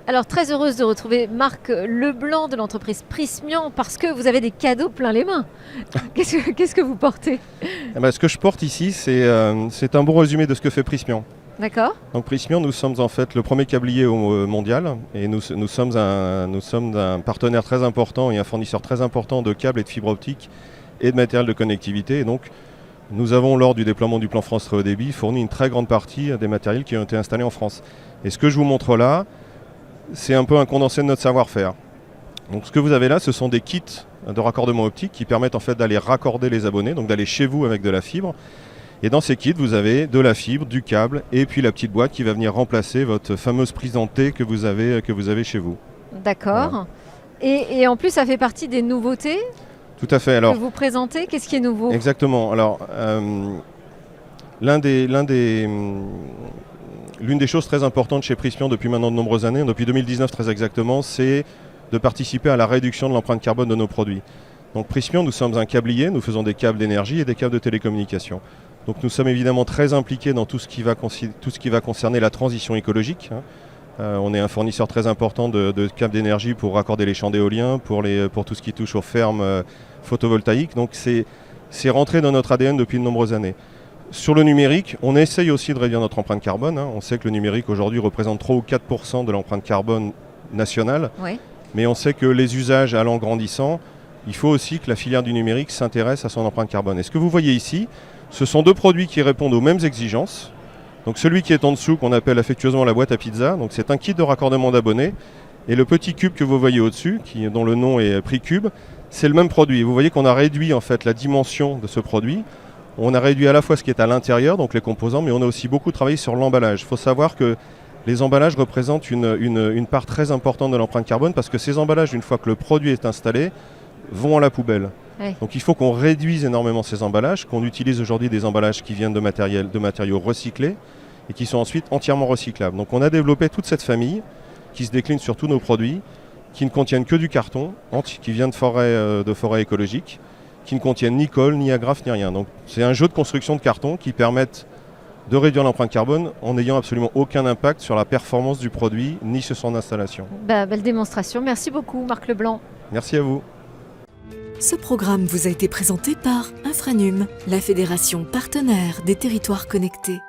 Alors très heureuse de retrouver Marc Leblanc de l'entreprise Prysmian parce que vous avez des cadeaux plein les mains. Qu'est-ce que vous portez ? Ce que je porte ici, c'est un bon résumé de ce que fait Prysmian. D'accord. Donc Prysmian, nous sommes en fait le premier câblier mondial et nous sommes un partenaire très important et un fournisseur très important de câbles et de fibres optiques et de matériel de connectivité. Et donc nous avons, lors du déploiement du plan France Très Haut Débit, fourni une très grande partie des matériels qui ont été installés en France. Et ce que je vous montre là, c'est un peu un condensé de notre savoir-faire. Donc ce que vous avez là, ce sont des kits de raccordement optique qui permettent en fait d'aller raccorder les abonnés, donc d'aller chez vous avec de la fibre. Et dans ces kits, vous avez de la fibre, du câble et puis la petite boîte qui va venir remplacer votre fameuse prise en T que vous avez chez vous. D'accord. Voilà. Et en plus, ça fait partie des nouveautés. Tout à fait. Alors, que vous présentez. Qu'est-ce qui est nouveau ? Exactement. Alors, l'une des choses très importantes chez Prysmian depuis maintenant de nombreuses années, depuis 2019 très exactement, c'est de participer à la réduction de l'empreinte carbone de nos produits. Donc Prysmian, nous sommes un câblier, nous faisons des câbles d'énergie et des câbles de télécommunication. Donc nous sommes évidemment très impliqués dans tout ce qui va concerner la transition écologique. On est un fournisseur très important de câbles d'énergie pour raccorder les champs d'éolien, pour tout ce qui touche aux fermes photovoltaïques. Donc c'est rentré dans notre ADN depuis de nombreuses années. Sur le numérique, on essaye aussi de réduire notre empreinte carbone. On sait que le numérique aujourd'hui représente 3 ou 4% de l'empreinte carbone nationale. Oui. Mais on sait que les usages allant grandissant, il faut aussi que la filière du numérique s'intéresse à son empreinte carbone. Et ce que vous voyez ici, ce sont deux produits qui répondent aux mêmes exigences. Donc celui qui est en dessous, qu'on appelle affectueusement la boîte à pizza, donc c'est un kit de raccordement d'abonnés. Et le petit cube que vous voyez au-dessus, dont le nom est PriCube, c'est le même produit. Et vous voyez qu'on a réduit en fait la dimension de ce produit. On a réduit à la fois ce qui est à l'intérieur, donc les composants, mais on a aussi beaucoup travaillé sur l'emballage. Il faut savoir que les emballages représentent une part très importante de l'empreinte carbone parce que ces emballages, une fois que le produit est installé, vont à la poubelle. Oui. Donc il faut qu'on réduise énormément ces emballages, qu'on utilise aujourd'hui des emballages qui viennent de matériaux recyclés et qui sont ensuite entièrement recyclables. Donc on a développé toute cette famille qui se décline sur tous nos produits, qui ne contiennent que du carton, qui vient de forêts écologiques, qui ne contiennent ni colle, ni agrafe, ni rien. Donc c'est un jeu de construction de carton qui permettent de réduire l'empreinte carbone en n'ayant absolument aucun impact sur la performance du produit ni sur son installation. Belle démonstration. Merci beaucoup Marc Leblanc. Merci à vous. Ce programme vous a été présenté par Infranum, la fédération partenaire des territoires connectés.